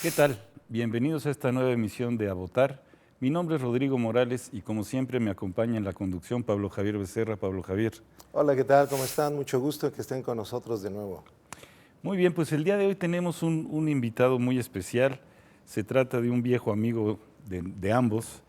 ¿Qué tal? Bienvenidos a esta nueva emisión de A Votar. Mi nombre es Rodrigo Morales y como siempre me acompaña en la conducción Pablo Javier Becerra. Pablo Javier. Hola, ¿qué tal? ¿Cómo están? Mucho gusto que estén con nosotros de nuevo. Muy bien, pues el día de hoy tenemos un invitado muy especial. Se trata de un viejo amigo de ambos,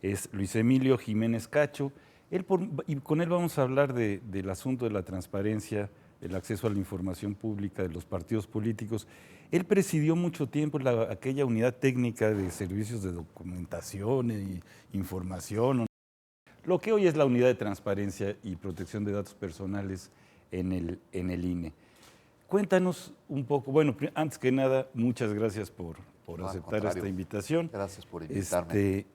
es Luis Emilio Jiménez Cacho. Y con él vamos a hablar del asunto de la transparencia, el acceso a la información pública de los partidos políticos. Él presidió mucho tiempo aquella unidad técnica de servicios de documentación e información, lo que hoy es la unidad de transparencia y protección de datos personales en el INE. Cuéntanos un poco, bueno, antes que nada, muchas gracias por No, al aceptar contrario. esta invitación. Gracias por invitarme.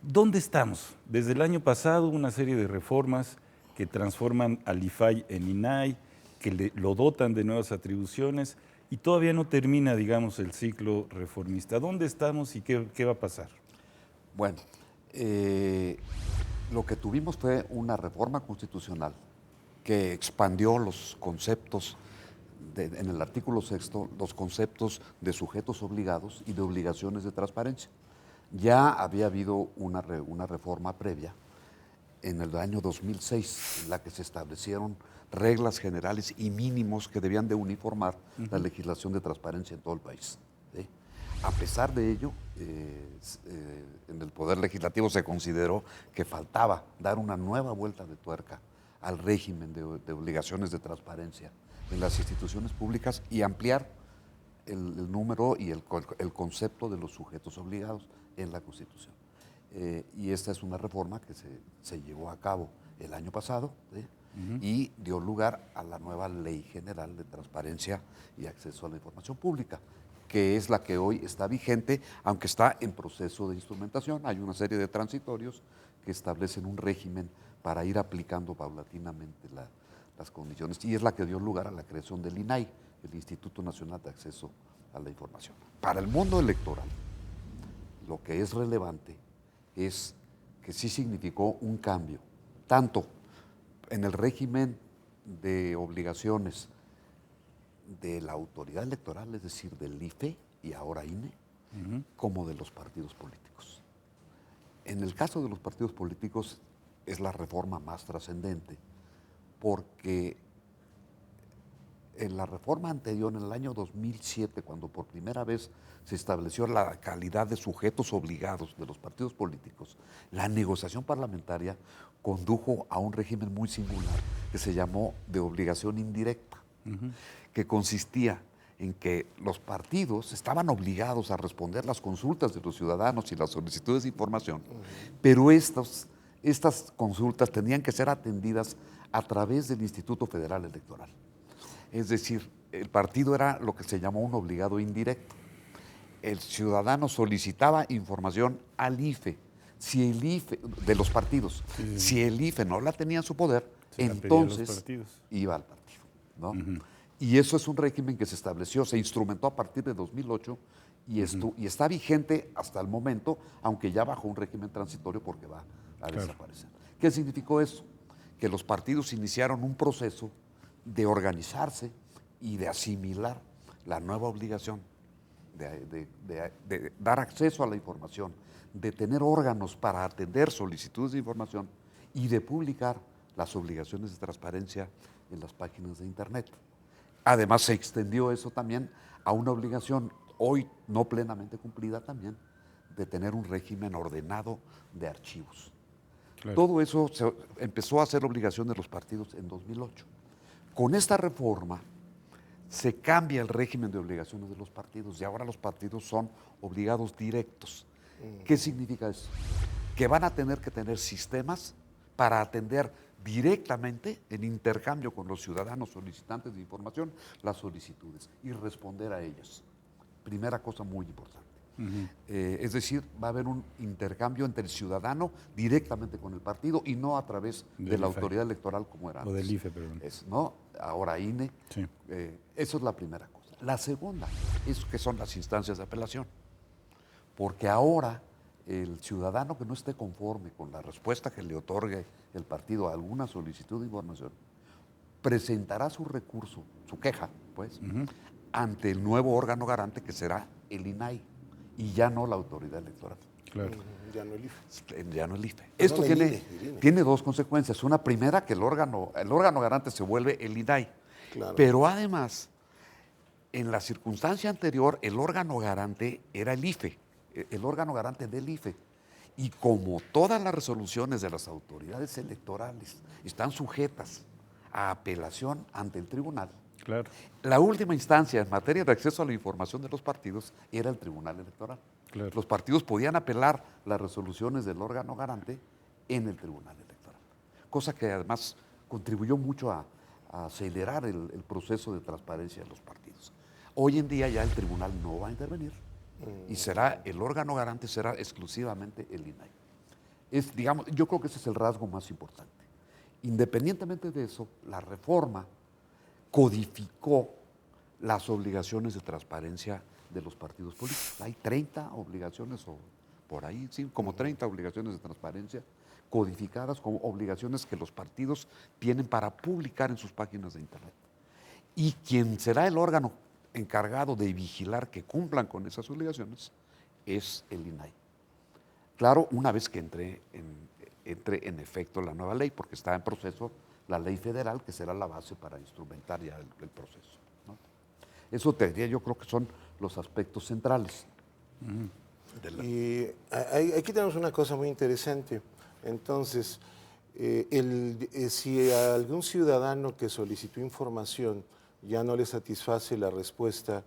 ¿Dónde estamos? Desde el año pasado una serie de reformas que transforman al IFAI en INAI, que lo dotan de nuevas atribuciones y todavía no termina, digamos, el ciclo reformista. ¿Dónde estamos y qué va a pasar? Bueno, lo que tuvimos fue una reforma constitucional que expandió los conceptos, en el artículo sexto, los conceptos de sujetos obligados y de obligaciones de transparencia. Ya había habido una reforma previa en el año 2006, en la que se establecieron reglas generales y mínimos que debían de uniformar la legislación de transparencia en todo el país. ¿Sí? A pesar de ello, en el Poder Legislativo se consideró que faltaba dar una nueva vuelta de tuerca al régimen de obligaciones de transparencia en las instituciones públicas y ampliar el número y el concepto de los sujetos obligados en la Constitución. Y esta es una reforma que se llevó a cabo el año pasado, ¿sí? Y dio lugar a la nueva Ley General de Transparencia y Acceso a la Información Pública, que es la que hoy está vigente, aunque está en proceso de instrumentación. Hay una serie de transitorios que establecen un régimen para ir aplicando paulatinamente las condiciones, y es la que dio lugar a la creación del INAI, el Instituto Nacional de Acceso a la Información. Para el mundo electoral, lo que es relevante es que sí significó un cambio, tanto en el régimen de obligaciones de la autoridad electoral, es decir, del IFE y ahora INE, como de los partidos políticos. En el caso de los partidos políticos es la reforma más trascendente, porque en la reforma anterior, en el año 2007, cuando por primera vez se estableció la calidad de sujetos obligados de los partidos políticos, la negociación parlamentaria condujo a un régimen muy singular que se llamó de obligación indirecta, que consistía en que los partidos estaban obligados a responder las consultas de los ciudadanos y las solicitudes de información, pero estas consultas tenían que ser atendidas a través del Instituto Federal Electoral. Es decir, el partido era lo que se llamó un obligado indirecto. El ciudadano solicitaba información al IFE. Si el IFE, de los partidos, si el IFE no la tenía en su poder, entonces iba al partido, ¿no? Y eso es un régimen que se estableció, se instrumentó a partir de 2008 y está vigente hasta el momento, aunque ya bajo un régimen transitorio porque va a desaparecer. ¿Qué significó eso? Que los partidos iniciaron un proceso de organizarse y de asimilar la nueva obligación de dar acceso a la información, de tener órganos para atender solicitudes de información y de publicar las obligaciones de transparencia en las páginas de Internet. Además, se extendió eso también a una obligación, hoy no plenamente cumplida también, de tener un régimen ordenado de archivos. Claro. Todo eso empezó a ser obligación de los partidos en 2008. Con esta reforma se cambia el régimen de obligaciones de los partidos y ahora los partidos son obligados directos. ¿Qué significa eso? Que van a tener que tener sistemas para atender directamente, en intercambio con los ciudadanos solicitantes de información, las solicitudes y responder a ellas. Primera cosa muy importante. Es decir, va a haber un intercambio entre el ciudadano directamente con el partido y no a través de la autoridad electoral como era antes. O del IFE, perdón. ¿No? Ahora INE. Sí. Eso es la primera cosa. La segunda es que son las instancias de apelación. Porque ahora el ciudadano que no esté conforme con la respuesta que le otorgue el partido a alguna solicitud de información, presentará su recurso, su queja, pues, ante el nuevo órgano garante que será el INAI y ya no la autoridad electoral. Claro. Ya no el IFE. Ya no el IFE. Perdón, Esto el tiene, INE, el INE. tiene dos consecuencias. Una primera, que el órgano garante se vuelve el INAI. Claro. Pero además, en la circunstancia anterior, el órgano garante era el IFE, el órgano garante del IFE. Y como todas las resoluciones de las autoridades electorales están sujetas a apelación ante el tribunal, Claro. la última instancia en materia de acceso a la información de los partidos era el Tribunal Electoral. Claro. Los partidos podían apelar las resoluciones del órgano garante en el Tribunal Electoral, cosa que además contribuyó mucho a acelerar el proceso de transparencia de los partidos. Hoy en día ya el tribunal no va a intervenir y será el órgano garante será exclusivamente el INAI. Digamos, yo creo que ese es el rasgo más importante. Independientemente de eso, la reforma codificó las obligaciones de transparencia de los partidos políticos. Hay 30 obligaciones, o por ahí, sí, como 30 obligaciones de transparencia codificadas como obligaciones que los partidos tienen para publicar en sus páginas de internet. Y quien será el órgano encargado de vigilar que cumplan con esas obligaciones es el INAI. Claro, una vez que entre en efecto la nueva ley, porque está en proceso la ley federal, que será la base para instrumentar ya el proceso, ¿no? Eso te diría, yo creo que son los aspectos centrales. Y aquí tenemos una cosa muy interesante. Entonces, si a algún ciudadano que solicitó información ya no le satisface la respuesta,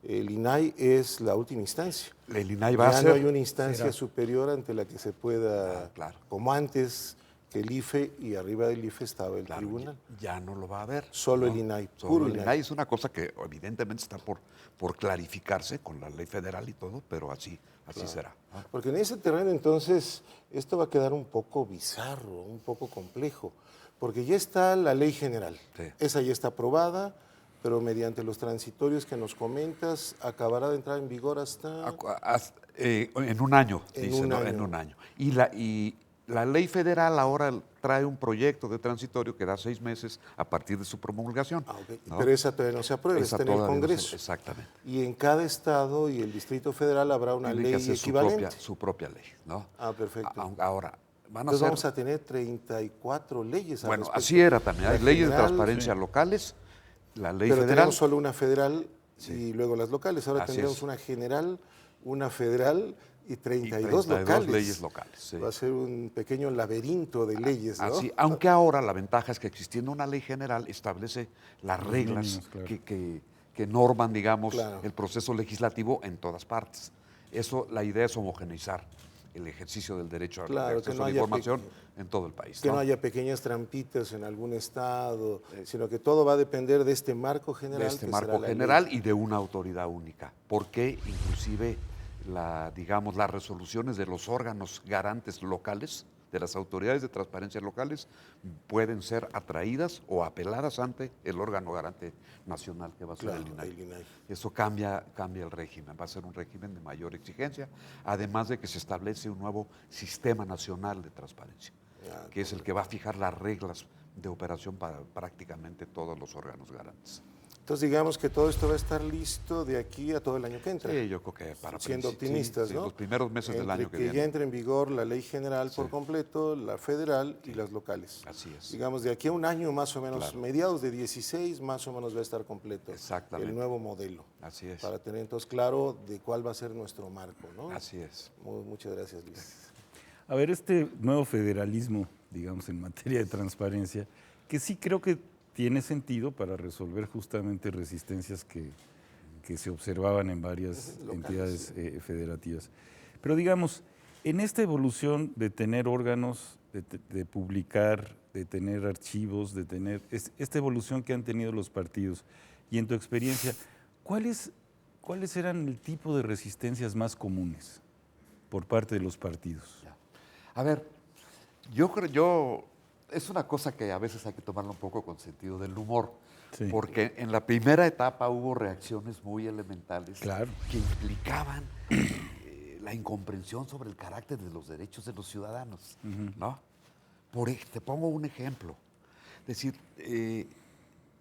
el INAI es la última instancia. El INAI va a Ya ser... no hay una instancia será. superior ante la que se pueda, Claro. como antes, que el IFE y arriba del IFE estaba el Claro, tribunal. ya no lo va a haber. Solo ¿no? el INAI, Solo puro el INAI. INAI es una cosa que evidentemente está por clarificarse con la ley federal y todo, pero así será, ¿no? Porque en ese terreno entonces esto va a quedar un poco bizarro, un poco complejo, porque ya está la ley general, Sí. esa ya está aprobada, pero mediante los transitorios que nos comentas, acabará de entrar en vigor hasta... En un año, En dice, un ¿no? año. En un año. Y la ley federal ahora trae un proyecto de transitorio que da 6 meses a partir de su promulgación. Ah, ok. ¿no? Pero esa todavía no se aprueba, Esa está en el todavía no se- Congreso. exactamente. Y en cada estado y el Distrito Federal habrá una Tiene que ley hacer equivalente. su propia ley, ¿no? Ah, perfecto. Ahora, van a Entonces ser... vamos a tener 34 leyes al Bueno, respecto. así era también. Hay La leyes de general, transparencia locales, la ley pero federal. tenemos solo una federal y luego las locales. Ahora Así tendremos es. una general, una federal y 32 32 locales. leyes locales, sí. Va a ser un pequeño laberinto de leyes, ¿no? Así, aunque ahora la ventaja es que existiendo una ley general establece las reglas mínimos, claro. que norman, digamos, Claro. el proceso legislativo en todas partes. Eso, la idea es homogeneizar el ejercicio del derecho Claro, al que acceso no a la haya información en todo el país. Que no ¿no? haya pequeñas trampitas en algún estado, sino que todo va a depender de este marco general. De este que marco será la ley. general y de una autoridad única, porque inclusive digamos, las resoluciones de los órganos garantes locales, de las autoridades de transparencia locales, pueden ser atraídas o apeladas ante el órgano garante nacional que va a ser Claro, el INAI. el INAI. Eso cambia el régimen, va a ser un régimen de mayor exigencia, además de que se establece un nuevo sistema nacional de transparencia, que es el que va a fijar las reglas de operación para prácticamente todos los órganos garantes. Entonces digamos que todo esto va a estar listo de aquí a todo el año que entra. Sí, yo creo que para Siendo principi- optimistas, sí, ¿no? los primeros meses del año que ya viene. entre en vigor la ley general por completo, la federal y las locales. Así es. Digamos, de aquí a un año más o menos, Claro. mediados de 16 más o menos va a estar completo Exactamente. el nuevo modelo. Así es. Para tener entonces claro de cuál va a ser nuestro marco, ¿no? Así es. Muchas gracias, Luis. A ver, este nuevo federalismo, digamos, en materia de transparencia, que sí creo que tiene sentido para resolver justamente resistencias que se observaban en varias entidades federativas. Pero digamos, en esta evolución de tener órganos, de publicar, de tener archivos, de tener esta evolución que han tenido los partidos, y en tu experiencia, ¿cuáles eran el tipo de resistencias más comunes por parte de los partidos? A ver, yo creo, es una cosa que a veces hay que tomarlo un poco con sentido del humor, Sí. porque en la primera etapa hubo reacciones muy elementales Claro. que implicaban la incomprensión sobre el carácter de los derechos de los ciudadanos, ¿no? Te pongo un ejemplo, es decir,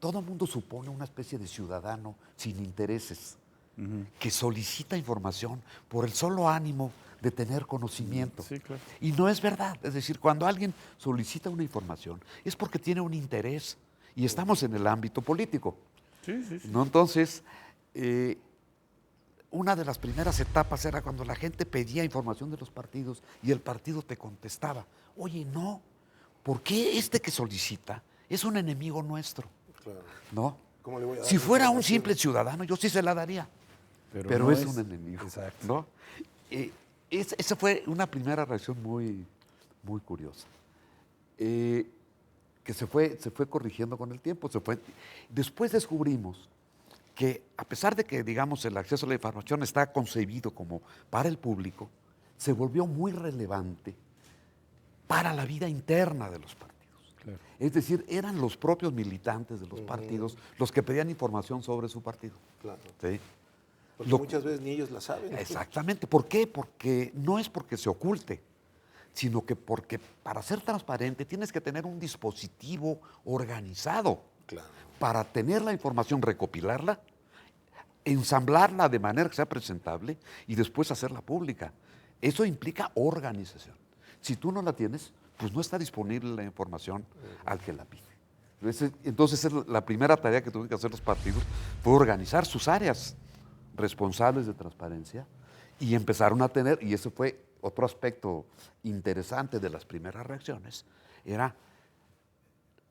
todo el mundo supone una especie de ciudadano sin intereses, que solicita información por el solo ánimo de tener conocimiento. Sí, claro. Y no es verdad. Es decir, cuando alguien solicita una información es porque tiene un interés. Y estamos en el ámbito político. Sí, sí, sí. ¿No? Entonces, una de las primeras etapas era cuando la gente pedía información de los partidos y el partido te contestaba, oye, no, ¿por qué este que solicita es un enemigo nuestro? Claro. ¿No? ¿Cómo le voy a dar Si fuera un información? simple ciudadano, yo sí se la daría, pero no es un enemigo. Exacto. ¿No? Esa fue una primera reacción muy, muy curiosa. Que se fue corrigiendo con el tiempo. Después descubrimos que a pesar de que, digamos, el acceso a la información está concebido como para el público, se volvió muy relevante para la vida interna de los partidos. Claro. Es decir, eran los propios militantes de los partidos los que pedían información sobre su partido. Claro. ¿Sí? Porque Lo- muchas veces ni ellos la saben. Exactamente. ¿Por qué? Porque no es porque se oculte, sino que porque para ser transparente tienes que tener un dispositivo organizado Claro. para tener la información, recopilarla, ensamblarla de manera que sea presentable y después hacerla pública. Eso implica organización. Si tú no la tienes, pues no está disponible la información al que la pide. Entonces, la primera tarea que tuvieron que hacer los partidos fue organizar sus áreas responsables de transparencia y empezaron a tener, y ese fue otro aspecto interesante de las primeras reacciones, era,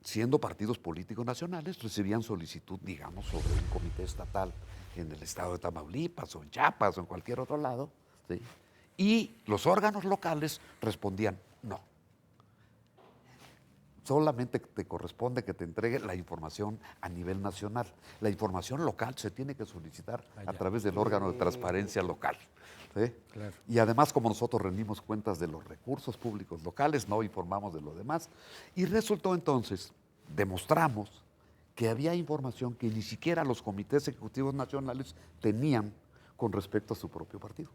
siendo partidos políticos nacionales, recibían solicitud, digamos, sobre un comité estatal en el estado de Tamaulipas o en Chiapas o en cualquier otro lado, ¿sí? Y los órganos locales respondían no. Solamente te corresponde que te entregue la información a nivel nacional. La información local se tiene que solicitar a través del órgano de transparencia local. ¿Sí? Claro. Y además, como nosotros rendimos cuentas de los recursos públicos locales, no informamos de lo demás. Y resultó entonces, demostramos que había información que ni siquiera los comités ejecutivos nacionales tenían con respecto a su propio partido.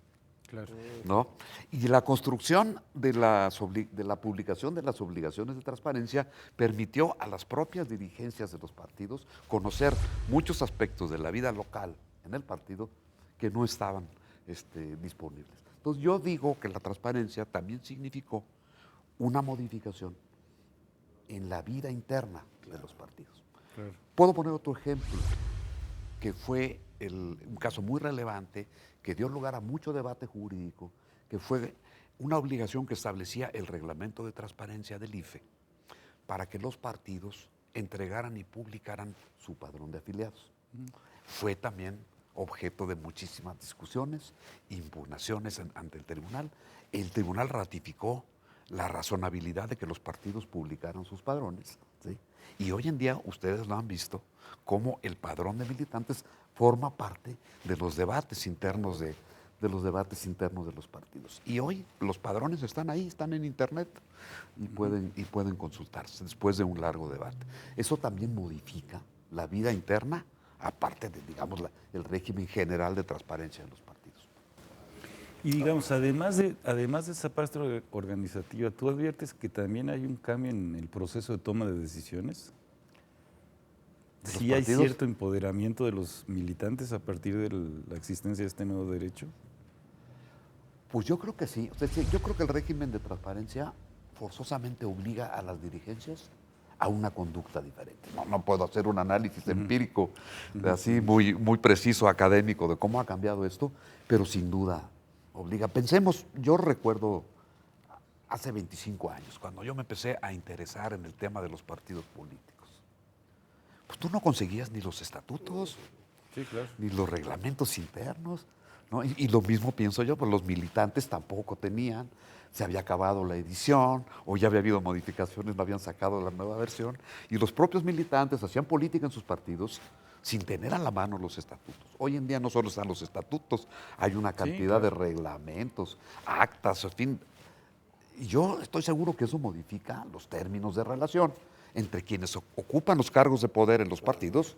Claro. ¿No? Y la construcción de la publicación de las obligaciones de transparencia permitió a las propias dirigencias de los partidos conocer muchos aspectos de la vida local en el partido que no estaban disponibles. Entonces yo digo que la transparencia también significó una modificación en la vida interna de los partidos. Claro. Puedo poner otro ejemplo, que fue un caso muy relevante, que dio lugar a mucho debate jurídico, que fue una obligación que establecía el reglamento de transparencia del IFE para que los partidos entregaran y publicaran su padrón de afiliados. Fue también objeto de muchísimas discusiones, impugnaciones ante el tribunal. El tribunal ratificó la razonabilidad de que los partidos publicaran sus padrones, ¿sí? Y hoy en día ustedes lo han visto, cómo el padrón de militantes forma parte de los debates internos de los partidos. Y hoy los padrones están ahí, están en internet y pueden consultarse después de un largo debate. Eso también modifica la vida interna, aparte de, digamos, el régimen general de transparencia de los partidos. Y digamos, además de esa parte organizativa, ¿tú adviertes que también hay un cambio en el proceso de toma de decisiones? ¿De los ¿Sí hay partidos? cierto empoderamiento de los militantes a partir de la existencia de este nuevo derecho? Pues yo creo que sí. O sea, sí, yo creo que el régimen de transparencia forzosamente obliga a las dirigencias a una conducta diferente. No puedo hacer un análisis empírico, así muy, muy preciso, académico, de cómo ha cambiado esto, pero sin duda obliga. Pensemos, yo recuerdo hace 25 años, cuando yo me empecé a interesar en el tema de los partidos políticos, pues tú no conseguías ni los estatutos, Sí, claro. ni los reglamentos internos, ¿no? Y lo mismo pienso yo, pues los militantes tampoco tenían, se había acabado la edición, o ya había habido modificaciones, no habían sacado la nueva versión, y los propios militantes hacían política en sus partidos sin tener a la mano los estatutos. Hoy en día no solo están los estatutos, hay una cantidad de reglamentos, actas, en fin. Y yo estoy seguro que eso modifica los términos de relación entre quienes ocupan los cargos de poder en los partidos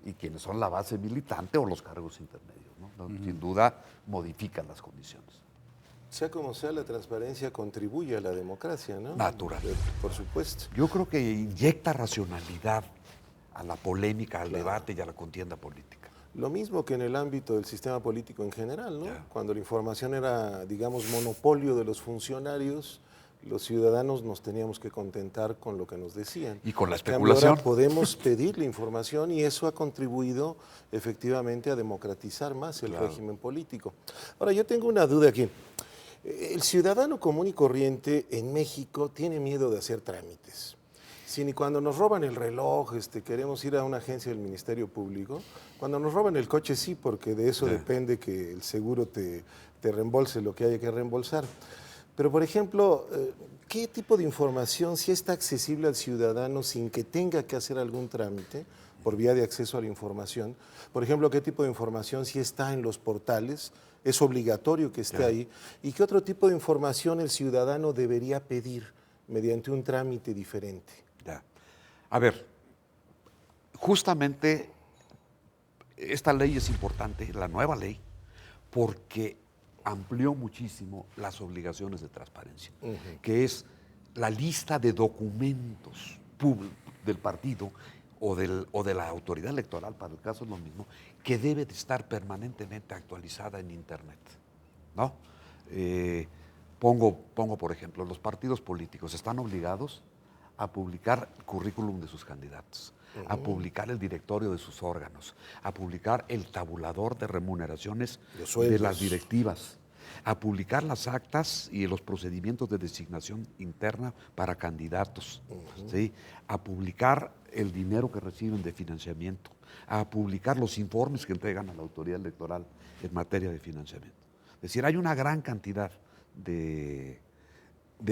y quienes son la base militante o los cargos intermedios, ¿no? Sin duda modifican las condiciones. Sea como sea, la transparencia contribuye a la democracia, ¿no? Natural. Por supuesto. Yo creo que inyecta racionalidad a la polémica, al debate y a la contienda política. Lo mismo que en el ámbito del sistema político en general, ¿no? Ya. Cuando la información era, digamos, monopolio de los funcionarios, los ciudadanos nos teníamos que contentar con lo que nos decían. Y con la En cambio, ahora especulación. podemos pedir la información y eso ha contribuido efectivamente a democratizar más el Claro. régimen político. Ahora, yo tengo una duda aquí. El ciudadano común y corriente en México tiene miedo de hacer trámites. Si ni cuando nos roban el reloj, queremos ir a una agencia del Ministerio Público, cuando nos roban el coche sí, porque de eso depende que el seguro te reembolse lo que haya que reembolsar. Pero, por ejemplo, ¿qué tipo de información sí está accesible al ciudadano sin que tenga que hacer algún trámite por vía de acceso a la información? Por ejemplo, ¿qué tipo de información sí está en los portales? ¿Es obligatorio que esté ahí? ¿Y qué otro tipo de información el ciudadano debería pedir mediante un trámite diferente? Ya. A ver, justamente esta ley es importante, la nueva ley, porque amplió muchísimo las obligaciones de transparencia, que es la lista de documentos del partido o de la autoridad electoral, para el caso es lo mismo, que debe de estar permanentemente actualizada en Internet, ¿no? Pongo, por ejemplo, los partidos políticos están obligados a publicar el currículum de sus candidatos, a publicar el directorio de sus órganos, a publicar el tabulador de remuneraciones de las directivas, a publicar las actas y los procedimientos de designación interna para candidatos, ¿sí? A publicar el dinero que reciben de financiamiento, a publicar los informes que entregan a la autoridad electoral en materia de financiamiento. Es decir, hay una gran cantidad de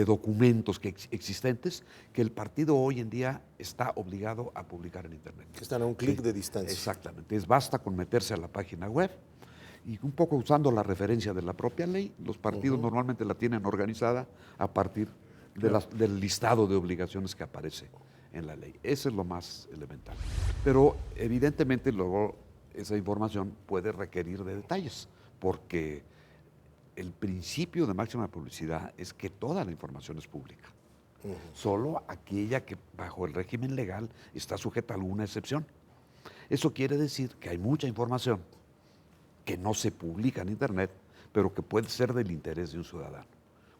documentos existentes que el partido hoy en día está obligado a publicar en Internet. Que están a un clic de distancia. Exactamente. Basta con meterse a la página web y un poco usando la referencia de la propia ley, los partidos normalmente la tienen organizada a partir del listado de obligaciones que aparece en la ley. Eso es lo más elemental. Pero evidentemente luego esa información puede requerir de detalles, porque el principio de máxima publicidad es que toda la información es pública. Solo aquella que bajo el régimen legal está sujeta a alguna excepción. Eso quiere decir que hay mucha información que no se publica en Internet, pero que puede ser del interés de un ciudadano.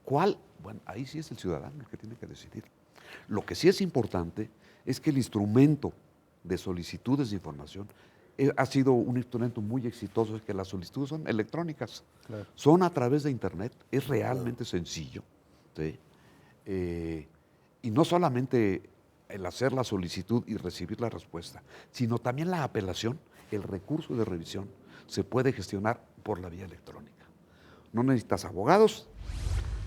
¿Cuál? Bueno, ahí sí es el ciudadano el que tiene que decidir. Lo que sí es importante es que el instrumento de solicitudes de información ha sido un instrumento muy exitoso, es que las solicitudes son electrónicas, son a través de Internet, es realmente sencillo, ¿sí? Y no solamente el hacer la solicitud y recibir la respuesta, sino también la apelación, el recurso de revisión, se puede gestionar por la vía electrónica. No necesitas abogados,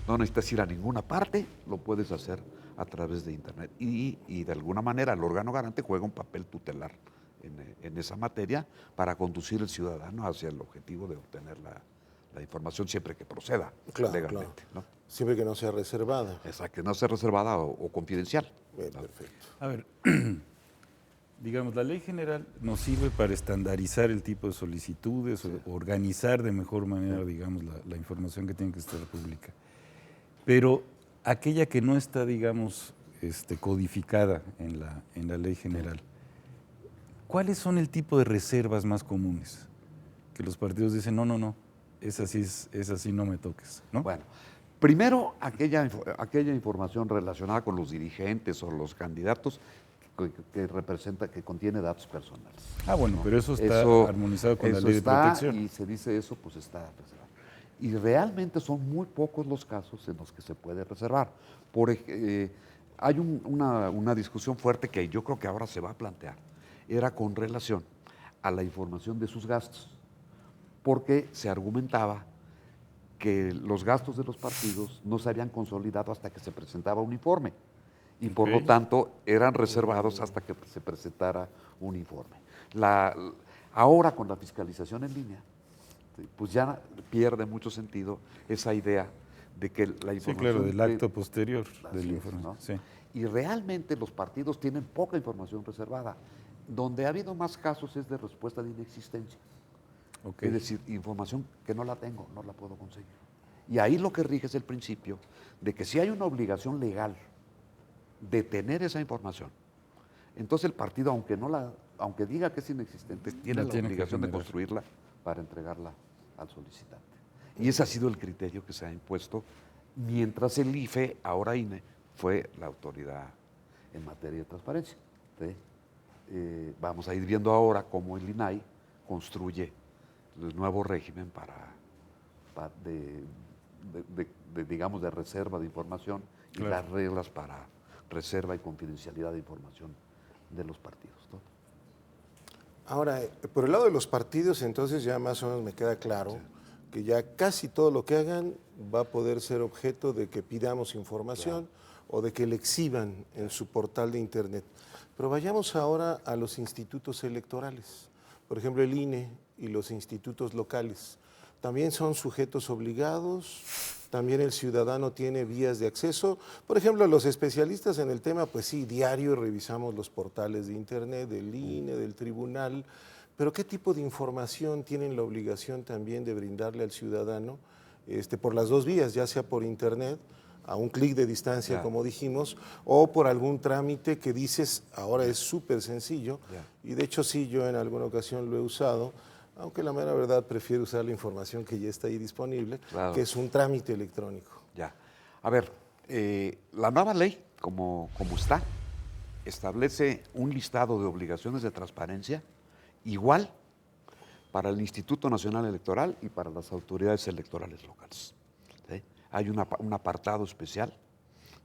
no necesitas ir a ninguna parte, lo puedes hacer a través de Internet. Y de alguna manera el órgano garante juega un papel tutelar en esa materia para conducir al ciudadano hacia el objetivo de obtener la información siempre que proceda legalmente. Claro. ¿No? Siempre que no sea reservada. Exacto, que no sea reservada o confidencial. Bien, ¿no? perfecto. A ver, digamos, la ley general nos sirve para estandarizar el tipo de solicitudes, o organizar de mejor manera, digamos, la información que tiene que estar pública. Pero aquella que no está, digamos, codificada en la ley general, ¿cuáles son el tipo de reservas más comunes? Que los partidos dicen, no, esa sí no me toques, ¿no? Bueno, primero aquella información relacionada con los dirigentes o los candidatos que representa, que contiene datos personales. Ah, bueno, ¿no? pero eso está armonizado con la eso ley de está, protección. y se dice eso, pues está reservado. Y realmente son muy pocos los casos en los que se puede reservar. Hay una discusión fuerte que yo creo que ahora se va a plantear, era con relación a la información de sus gastos, porque se argumentaba que los gastos de los partidos no se habían consolidado hasta que se presentaba un informe y por lo tanto eran reservados hasta que se presentara un informe. Ahora con la fiscalización en línea, pues ya pierde mucho sentido esa idea de que la información... Sí, claro, del acto posterior del es, informe. ¿no? Sí. Y realmente los partidos tienen poca información reservada. Donde ha habido más casos es de respuesta de inexistencia. Okay. Es decir, información que no la tengo, no la puedo conseguir. Y ahí lo que rige es el principio de que si hay una obligación legal de tener esa información, entonces el partido, aunque no la aunque diga que es inexistente, tiene La la tiene que obligación de generar. construirla para entregarla al solicitante. Y ese ha sido el criterio que se ha impuesto, mientras el IFE, ahora INE, fue la autoridad en materia de transparencia. ¿Sí? Vamos a ir viendo ahora cómo el INAI construye el nuevo régimen digamos, de reserva de información y Claro. las reglas para reserva y confidencialidad de información de los partidos, ¿no? Ahora, por el lado de los partidos, entonces ya más o menos me queda claro que ya casi todo lo que hagan va a poder ser objeto de que pidamos información o de que le exhiban en su portal de internet. Pero vayamos ahora a los institutos electorales. Por ejemplo, el INE y los institutos locales. También son sujetos obligados, también el ciudadano tiene vías de acceso. Por ejemplo, los especialistas en el tema, pues sí, diario revisamos los portales de internet, del INE, del tribunal, pero ¿qué tipo de información tienen la obligación también de brindarle al ciudadano por las dos vías, ya sea por internet, a un clic de distancia, Ya. como dijimos, o por algún trámite que dices, ahora es súper sencillo, Ya. y de hecho sí, yo en alguna ocasión lo he usado, aunque la mera verdad prefiero usar la información que ya está ahí disponible, Claro. que es un trámite electrónico. Ya. A ver, la nueva ley, como está, establece un listado de obligaciones de transparencia igual para el Instituto Nacional Electoral y para las autoridades electorales locales. ¿Sí? Hay un apartado especial,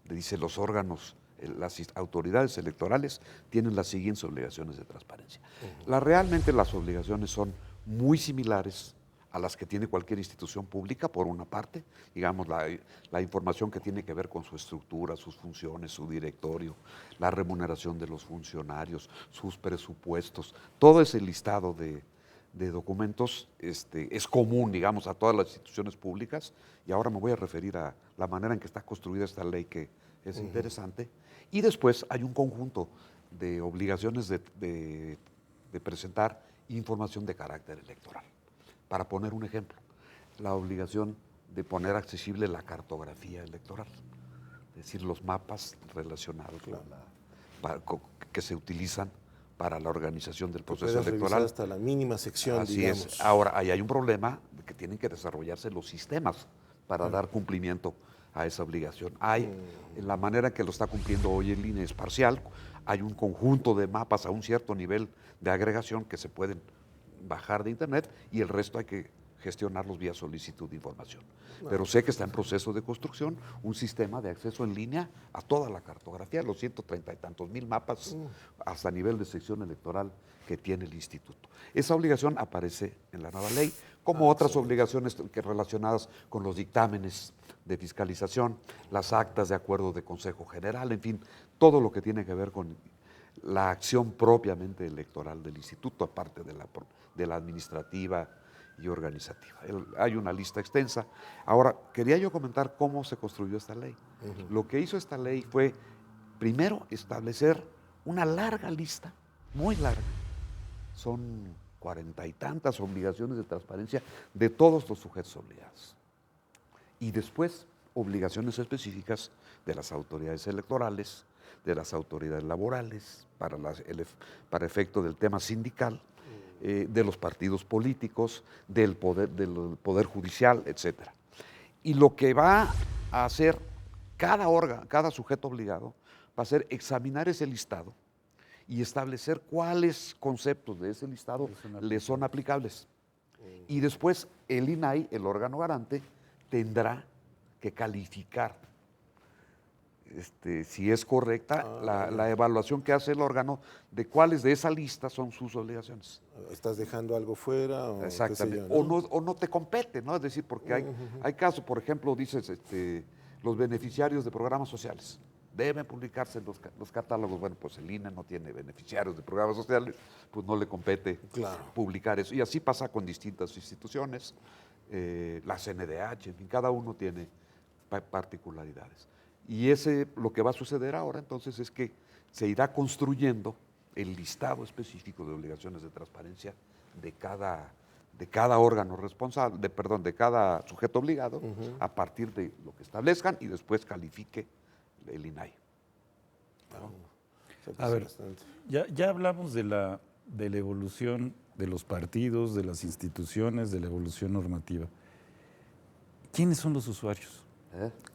que dice los órganos, las autoridades electorales tienen las siguientes obligaciones de transparencia. Realmente las obligaciones son muy similares a las que tiene cualquier institución pública, por una parte, digamos, la información que tiene que ver con su estructura, sus funciones, su directorio, la remuneración de los funcionarios, sus presupuestos, todo ese listado de documentos es común, digamos, a todas las instituciones públicas, y ahora me voy a referir a la manera en que está construida esta ley, que es interesante. Y después hay un conjunto de obligaciones de presentar información de carácter electoral. Para poner un ejemplo, la obligación de poner accesible la cartografía electoral, es decir, los mapas relacionados que se utilizan para la organización del Que proceso puedas revisar electoral. hasta la mínima sección, Así digamos. es. Ahora, ahí hay un problema de que tienen que desarrollarse los sistemas para dar cumplimiento a esa obligación. En la manera en que lo está cumpliendo hoy el INE es parcial, hay un conjunto de mapas a un cierto nivel de agregación que se pueden bajar de internet y el resto hay que gestionarlos vía solicitud de información. Pero sé que está en proceso de construcción un sistema de acceso en línea a toda la cartografía, los 130 y tantos mil mapas hasta nivel de sección electoral que tiene el instituto. Esa obligación aparece en la nueva ley, como otras obligaciones relacionadas con los dictámenes de fiscalización, las actas de acuerdo de Consejo General, en fin, todo lo que tiene que ver con la acción propiamente electoral del instituto, aparte de la administrativa y organizativa. Hay una lista extensa. Ahora, quería yo comentar cómo se construyó esta ley. Lo que hizo esta ley fue, primero, establecer una larga lista, muy larga. Son 40 y tantas obligaciones de transparencia de todos los sujetos obligados. Y después, obligaciones específicas de las autoridades electorales, de las autoridades laborales, para efecto del tema sindical, de los partidos políticos, del poder judicial, etc. Y lo que va a hacer cada sujeto obligado, va a ser examinar ese listado y establecer cuáles conceptos de ese listado le son aplicables. Y después el INAI, el órgano garante, tendrá que calificar si es correcta la evaluación que hace el órgano de cuáles de esa lista son sus obligaciones. ¿Estás dejando algo fuera? O Exactamente. qué sé yo, ¿no? O no te compete, ¿no? Es decir, porque hay casos, por ejemplo, dices, los beneficiarios de programas sociales. Deben publicarse los catálogos. Bueno, pues el INE no tiene beneficiarios de programas sociales, pues no le compete publicar eso. Y así pasa con distintas instituciones, la CNDH, en fin, cada uno tiene particularidades. Y lo que va a suceder ahora entonces es que se irá construyendo el listado específico de obligaciones de transparencia de cada órgano responsable, de cada sujeto obligado, a partir de lo que establezcan y después califique el INAI. A ver, ya hablamos de de la evolución de los partidos, de las instituciones, de la evolución normativa. ¿Quiénes son los usuarios?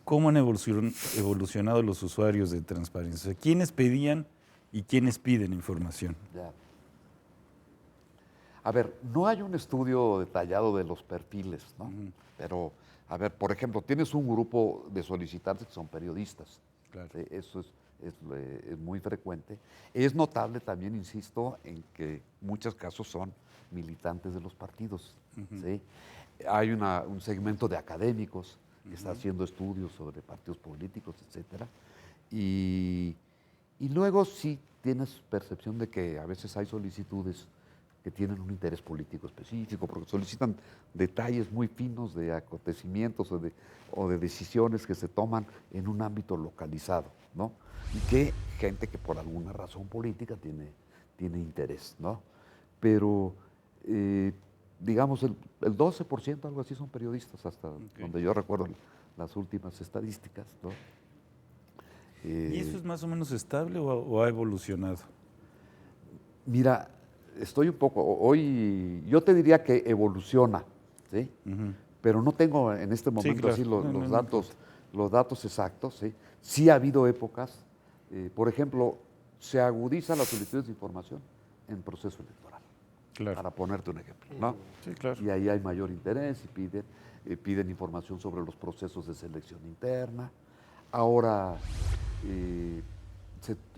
¿Cómo han evolucionado los usuarios de transparencia? O sea, ¿quiénes pedían y quiénes piden información? Ya. A ver, no hay un estudio detallado de los perfiles, ¿no? Pero, a ver, por ejemplo, tienes un grupo de solicitantes que son periodistas. Claro. ¿Sí? Eso es muy frecuente. Es notable también, insisto, en que muchos casos son militantes de los partidos. ¿Sí? Hay un segmento de académicos que está haciendo estudios sobre partidos políticos, etcétera. Y luego sí tienes percepción de que a veces hay solicitudes que tienen un interés político específico, porque solicitan detalles muy finos de acontecimientos o de decisiones que se toman en un ámbito localizado, ¿no? Y que gente que por alguna razón política tiene interés, ¿no? Pero, digamos, el 12%, algo así, son periodistas, hasta donde yo recuerdo las últimas estadísticas, ¿no? ¿Y eso es más o menos estable o ha evolucionado? Mira, estoy un poco, hoy yo te diría que evoluciona, ¿sí? Pero no tengo en este momento claro. así No. los datos exactos, ¿sí? Sí ha habido épocas, por ejemplo, se agudiza las solicitudes de información en proceso electoral, Claro. para ponerte un ejemplo, ¿no? Sí, claro. Y ahí hay mayor interés y piden información sobre los procesos de selección interna. Ahora,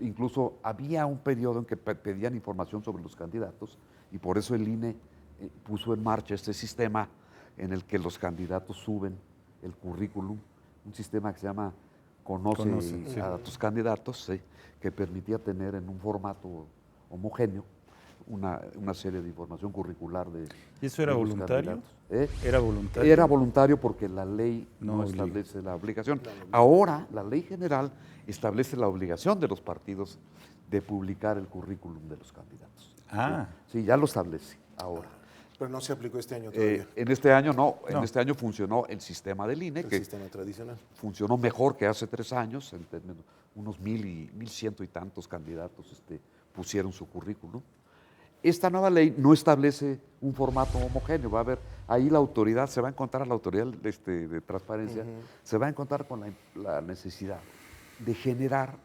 incluso había un periodo en que pedían información sobre los candidatos y por eso el INE puso en marcha este sistema en el que los candidatos suben el currículum, un sistema que se llama Conoce sí. a tus candidatos, ¿sí? Que permitía tener en un formato homogéneo una serie de información curricular de ¿Y eso era de los voluntario? candidatos. ¿Eh? ¿Era voluntario? Era voluntario porque la ley No no obliga. establece la obligación. Ahora, la ley general establece la obligación de los partidos de publicar el currículum de los candidatos. Ah. Sí, ya lo establece ahora. Pero no se aplicó este año todavía. En este año no, en No. este año funcionó el sistema del INE, El que sistema tradicional. funcionó mejor que hace 3 años, en términos, unos 1,100 y tantos candidatos pusieron su currículum. Esta nueva ley no establece un formato homogéneo, va a haber, ahí la autoridad, se va a encontrar la autoridad de transparencia, se va a encontrar con la necesidad de generar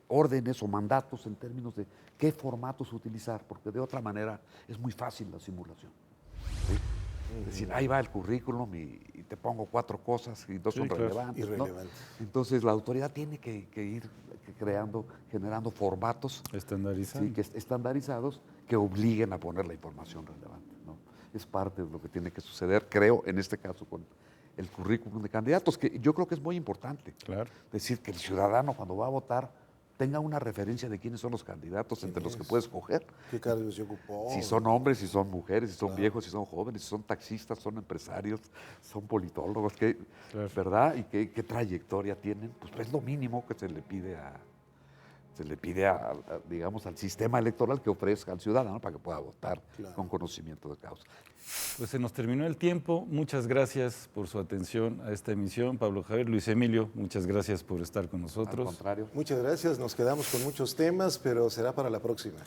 órdenes o mandatos en términos de qué formatos utilizar, porque de otra manera es muy fácil la simulación. ¿Sí? Es decir, ahí va el currículum y te pongo 4 cosas y 2 Sí, son claro. relevantes. ¿no? Irrelevantes. Entonces la autoridad tiene que ir generando formatos Estandarizado. sí, estandarizados que obliguen a poner la información relevante, ¿no? Es parte de lo que tiene que suceder, creo, en este caso con el currículum de candidatos, que yo creo que es muy importante. Claro. Decir que el ciudadano cuando va a votar tenga una referencia de quiénes son los candidatos entre los que puede escoger. ¿Qué cargo se ocupó? Si son hombres, si son mujeres, si son viejos, si son jóvenes, si son taxistas, son empresarios, son politólogos, Claro. ¿verdad? Y qué trayectoria tienen. Pues es lo mínimo que se le pide digamos, al sistema electoral que ofrezca al ciudadano para que pueda votar con conocimiento de causa. Pues se nos terminó el tiempo. Muchas gracias por su atención a esta emisión. Pablo Javier, Luis Emilio, muchas gracias por estar con nosotros. Al contrario. Muchas gracias, nos quedamos con muchos temas, pero será para la próxima.